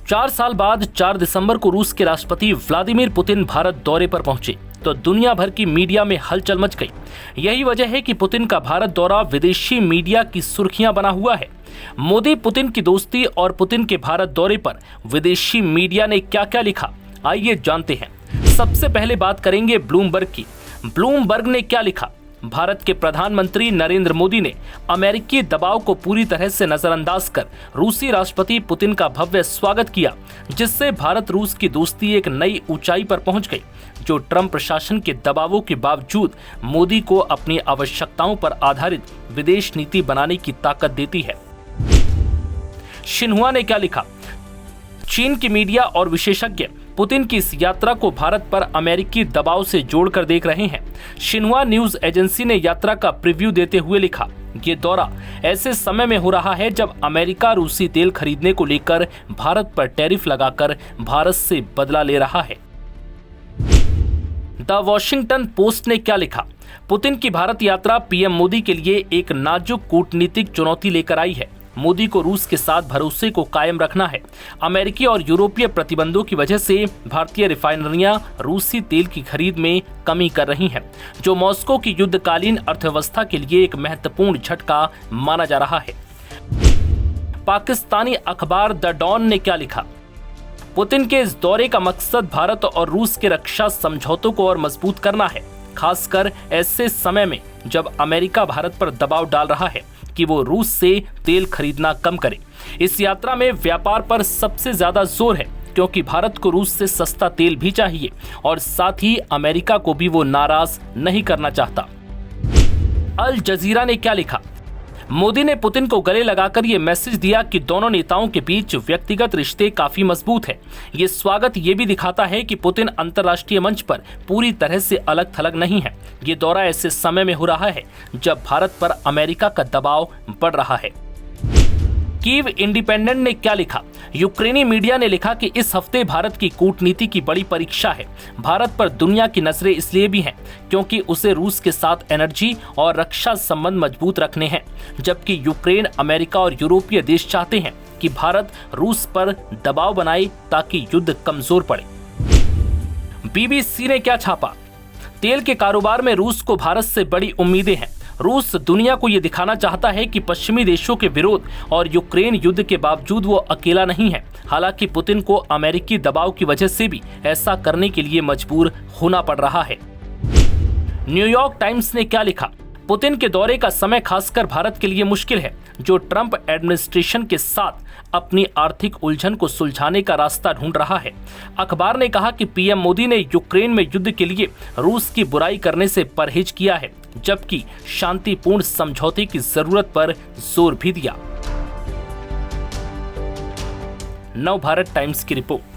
4 साल बाद 4 दिसंबर को रूस के राष्ट्रपति व्लादिमीर पुतिन भारत दौरे पर पहुंचे तो दुनिया भर की मीडिया में हलचल मच गई। यही वजह है कि पुतिन का भारत दौरा विदेशी मीडिया की सुर्खियां बना हुआ है। मोदी पुतिन की दोस्ती और पुतिन के भारत दौरे पर विदेशी मीडिया ने क्या क्या लिखा, आइए जानते हैं। सबसे पहले बात करेंगे ब्लूमबर्ग की। ब्लूमबर्ग ने क्या लिखा? भारत के प्रधानमंत्री नरेंद्र मोदी ने अमेरिकी दबाव को पूरी तरह से नजरअंदाज कर रूसी राष्ट्रपति पुतिन का भव्य स्वागत किया, जिससे भारत रूस की दोस्ती एक नई ऊंचाई पर पहुंच गई, जो ट्रंप प्रशासन के दबावों के बावजूद मोदी को अपनी आवश्यकताओं पर आधारित विदेश नीति बनाने की ताकत देती है। शिन्हुआ ने क्या लिखा? चीन की मीडिया और विशेषज्ञ पुतिन की इस यात्रा को भारत पर अमेरिकी दबाव से जोड़कर देख रहे हैं। शिन्हुआ न्यूज एजेंसी ने यात्रा का प्रीव्यू देते हुए लिखा, ये दौरा ऐसे समय में हो रहा है जब अमेरिका रूसी तेल खरीदने को लेकर भारत पर टैरिफ लगाकर भारत से बदला ले रहा है। द वॉशिंगटन पोस्ट ने क्या लिखा? पुतिन की भारत यात्रा पीएम मोदी के लिए एक नाजुक कूटनीतिक चुनौती लेकर आई है। मोदी को रूस के साथ भरोसे को कायम रखना है। अमेरिकी और यूरोपीय प्रतिबंधों की वजह से भारतीय रिफाइनरियां रूसी तेल की खरीद में कमी कर रही हैं, जो मॉस्को की युद्धकालीन अर्थव्यवस्था के लिए एक महत्वपूर्ण झटका माना जा रहा है। पाकिस्तानी अखबार द डॉन ने क्या लिखा? पुतिन के इस दौरे का मकसद भारत और रूस के रक्षा समझौतों को और मजबूत करना है, खासकर ऐसे समय में जब अमेरिका भारत पर दबाव डाल रहा है कि वो रूस से तेल खरीदना कम करे। इस यात्रा में व्यापार पर सबसे ज्यादा जोर है, क्योंकि भारत को रूस से सस्ता तेल भी चाहिए और साथ ही अमेरिका को भी वो नाराज नहीं करना चाहता। अल जजीरा ने क्या लिखा? मोदी ने पुतिन को गले लगाकर ये मैसेज दिया कि दोनों नेताओं के बीच व्यक्तिगत रिश्ते काफी मजबूत है। ये स्वागत ये भी दिखाता है कि पुतिन अंतर्राष्ट्रीय मंच पर पूरी तरह से अलग थलग नहीं है। ये दौरा ऐसे समय में हो रहा है जब भारत पर अमेरिका का दबाव बढ़ रहा है। कीव इंडिपेंडेंट ने क्या लिखा? यूक्रेनी मीडिया ने लिखा कि इस हफ्ते भारत की कूटनीति की बड़ी परीक्षा है। भारत पर दुनिया की नजरें इसलिए भी हैं क्योंकि उसे रूस के साथ एनर्जी और रक्षा संबंध मजबूत रखने हैं, जबकि यूक्रेन, अमेरिका और यूरोपीय देश चाहते हैं कि भारत रूस पर दबाव बनाए ताकि युद्ध कमजोर पड़े। बीबीसी ने क्या छापा? तेल के कारोबार में रूस को भारत से बड़ी उम्मीदें हैं। रूस दुनिया को ये दिखाना चाहता है कि पश्चिमी देशों के विरोध और यूक्रेन युद्ध के बावजूद वो अकेला नहीं है। हालांकि पुतिन को अमेरिकी दबाव की वजह से भी ऐसा करने के लिए मजबूर होना पड़ रहा है। न्यूयॉर्क टाइम्स ने क्या लिखा? पुतिन के दौरे का समय खासकर भारत के लिए मुश्किल है, जो ट्रंप एडमिनिस्ट्रेशन के साथ अपनी आर्थिक उलझन को सुलझाने का रास्ता ढूंढ रहा है। अखबार ने कहा कि पीएम मोदी ने यूक्रेन में युद्ध के लिए रूस की बुराई करने से परहेज किया है, जबकि शांतिपूर्ण समझौते की जरूरत पर जोर भी दिया। नव भारत टाइम्स की रिपोर्ट।